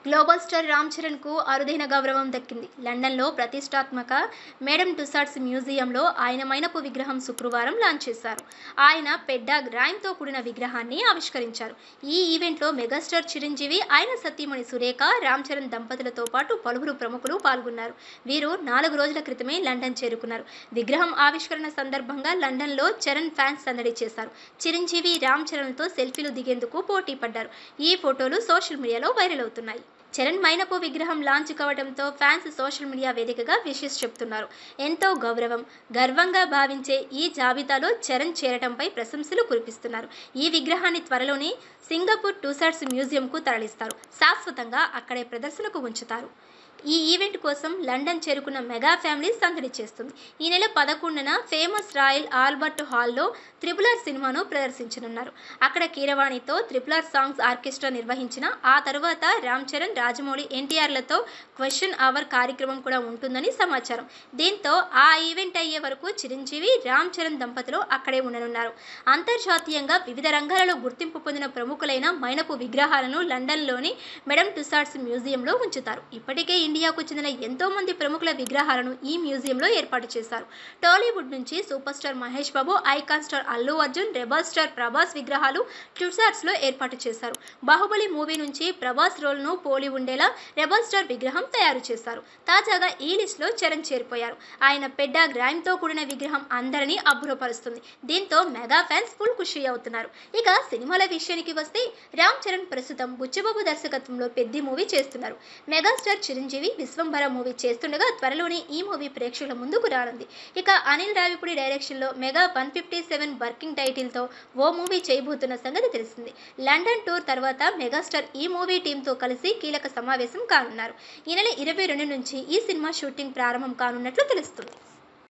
Global star Ram చరణ్కు అరుదైన గౌరవం దక్కింది. లండన్లో ప్రతిష్టాత్మక మేడమ్ టుసాడ్స్ మ్యూజియంలో ఆయన మైనపు విగ్రహం శుక్రవారం లాంచ్ చేశారు. ఆయన పెడ్డాగ్ రైమ్తో కూడిన విగ్రహాన్ని ఆవిష్కరించారు. ఈ ఈవెంట్లో మెగాస్టార్ చిరంజీవి, ఆయన సతీమణి సురేఖ, రామ్ చరణ్ దంపతులతో పాటు పలువురు ప్రముఖులు పాల్గొన్నారు. వీరు 4 రోజుల క్రితమే లండన్ చేరుకున్నారు. విగ్రహం ఆవిష్కరణ సందర్భంగా లండన్లో చరణ్ ఫ్యాన్స్ సందడి చేశారు. చిరంజీవి, రామ్ చరణ్తో సెల్ఫీలు దిగేందుకు పోటీ పడ్డారు. ఈ ఫోటోలు సోషల్ మీడియాలో వైరల్ అవుతున్నాయి. చరణ్ మైనపు విగ్రహం లాంచ్ కావడంతో ఫ్యాన్స్ సోషల్ మీడియా వేదికగా విషెస్ చెప్తున్నారు. ఎంతో గర్వంగా భావించే ఈ జాబితాలో చరణ్ చేరటంపై ప్రశంసలు కురిపిస్తున్నారు. ఈ విగ్రహాన్ని త్వరలోనే సింగపూర్ టుసాడ్స్ మ్యూజియంకు తరలిస్తారు. శాశ్వతంగా అక్కడే ప్రదర్శనకు ఉంచుతారు. ఈ ఈవెంట్ కోసం లండన్ చేరుకున్న మెగా ఫ్యామిలీ సందడి చేస్తుంది. ఈ నెల 11న ఫేమస్ రాయల్ ఆల్బర్ట్ హాల్లో RRR సినిమాను ప్రదర్శించనున్నారు. అక్కడ కీరవాణితో RRR సాంగ్స్ ఆర్కెస్ట్రా నిర్వహించిన ఆ తర్వాత రామ్ చరణ్, రాజమౌళి, ఎన్టీఆర్లతో క్వశ్చన్ అవర్ కార్యక్రమం కూడా ఉంటుందని సమాచారం. దీంతో ఆ ఈవెంట్ అయ్యే వరకు చిరంజీవి, రామ్ చరణ్ దంపతులు అక్కడే ఉండనున్నారు. అంతర్జాతీయంగా వివిధ రంగాలలో గుర్తింపు పొందిన ప్రముఖులైన మైనపు విగ్రహాలను లండన్లోని మేడమ్ టుసాడ్స్ మ్యూజియంలో ఉంచుతారు. ఇప్పటికే ఇండియాకు చెందిన ఎంతో మంది ప్రముఖుల విగ్రహాలను ఈ మ్యూజియంలో ఏర్పాటు చేశారు. టాలీవుడ్ నుంచి super star Mahesh Babu, icon star Allu Arjun, rebel star Prabhas విగ్రహాలు టుసాడ్స్లో ఏర్పాటు చేశారు. బాహుబలి మూవీ నుంచి ప్రభాస్ రోల్ను పోలి ఉండేలా రెబల్ స్టార్ విగ్రహం తయారు చేశారు. తాజాగా ఈ లిస్టులో చరణ్ చేరిపోయారు. ఆయన పెడ్డాగ్ రైమ్తో కూడిన విగ్రహం అందరినీ అబ్బురపరుస్తుంది. దీంతో మెగా ఫ్యాన్స్ ఫుల్ ఖుషి అవుతున్నారు. ఇక సినిమాల విషయానికి వస్తే రామ్ చరణ్ ప్రస్తుతం బుచ్చిబాబు దర్శకత్వంలో పెద్ది మూవీ చేస్తున్నారు. మెగాస్టార్ చిరంజీవి విశ్వంభర మూవీ చేస్తుండగా త్వరలోనే ఈ మూవీ ప్రేక్షకుల ముందుకు రానుంది. ఇక అనిల్ రావిపూడి డైరెక్షన్లో మెగా 157 వర్కింగ్ టైటిల్తో ఓ మూవీ చేయబోతున్న సంగతి తెలిసింది. లండన్ టూర్ తర్వాత మెగాస్టార్ ఈ మూవీ టీంతో కలిసి కీలక సమావేశం కానున్నారు. ఈ నెల 22 నుంచి ఈ సినిమా షూటింగ్ ప్రారంభం కానున్నట్లు తెలుస్తుంది.